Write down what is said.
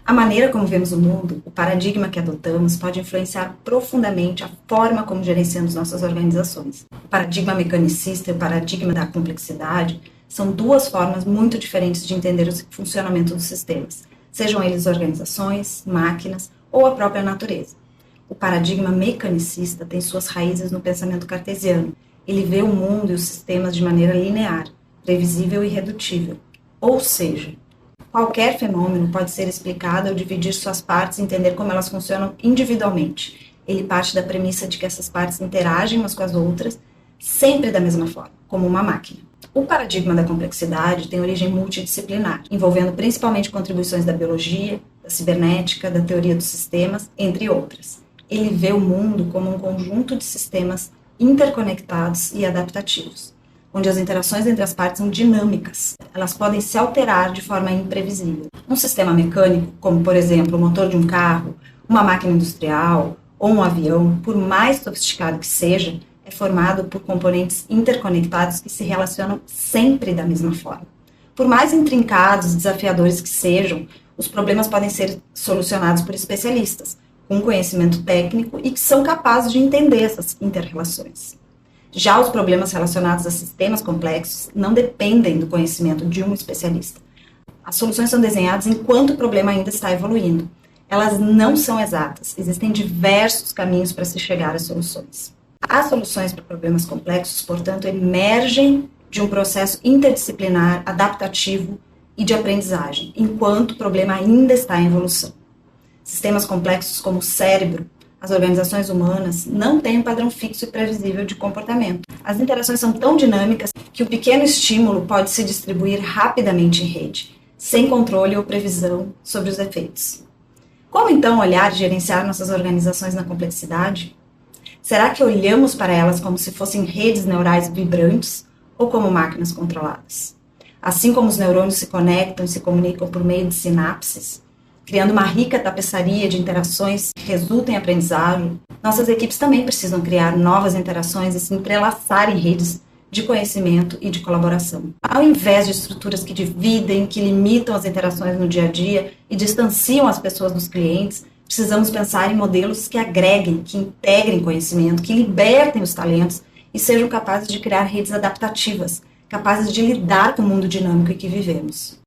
A maneira como vemos o mundo, o paradigma que adotamos, pode influenciar profundamente a forma como gerenciamos nossas organizações. O paradigma mecanicista e o paradigma da complexidade são duas formas muito diferentes de entender o funcionamento dos sistemas, sejam eles organizações, máquinas ou a própria natureza. O paradigma mecanicista tem suas raízes no pensamento cartesiano. Ele vê o mundo e os sistemas de maneira linear, previsível e irredutível. Ou seja, qualquer fenômeno pode ser explicado ao dividir suas partes e entender como elas funcionam individualmente. Ele parte da premissa de que essas partes interagem umas com as outras, sempre da mesma forma, como uma máquina. O paradigma da complexidade tem origem multidisciplinar, envolvendo principalmente contribuições da biologia, da cibernética, da teoria dos sistemas, entre outras. Ele vê o mundo como um conjunto de sistemas interconectados e adaptativos, onde as interações entre as partes são dinâmicas. Elas podem se alterar de forma imprevisível. Um sistema mecânico, como por exemplo o motor de um carro, uma máquina industrial ou um avião, por mais sofisticado que seja, é formado por componentes interconectados que se relacionam sempre da mesma forma. Por mais intrincados e desafiadores que sejam, os problemas podem ser solucionados por especialistas, com conhecimento técnico e que são capazes de entender essas inter-relações. Já os problemas relacionados a sistemas complexos não dependem do conhecimento de um especialista. As soluções são desenhadas enquanto o problema ainda está evoluindo. Elas não são exatas, existem diversos caminhos para se chegar às soluções. As soluções para problemas complexos, portanto, emergem de um processo interdisciplinar, adaptativo e de aprendizagem, enquanto o problema ainda está em evolução. Sistemas complexos como o cérebro, as organizações humanas, não têm um padrão fixo e previsível de comportamento. As interações são tão dinâmicas que o pequeno estímulo pode se distribuir rapidamente em rede, sem controle ou previsão sobre os efeitos. Como então olhar e gerenciar nossas organizações na complexidade? Será que olhamos para elas como se fossem redes neurais vibrantes ou como máquinas controladas? Assim como os neurônios se conectam e se comunicam por meio de sinapses, criando uma rica tapeçaria de interações que resultam em aprendizagem, nossas equipes também precisam criar novas interações e se entrelaçar em redes de conhecimento e de colaboração. Ao invés de estruturas que dividem, que limitam as interações no dia a dia e distanciam as pessoas dos clientes, precisamos pensar em modelos que agreguem, que integrem conhecimento, que libertem os talentos e sejam capazes de criar redes adaptativas, capazes de lidar com o mundo dinâmico em que vivemos.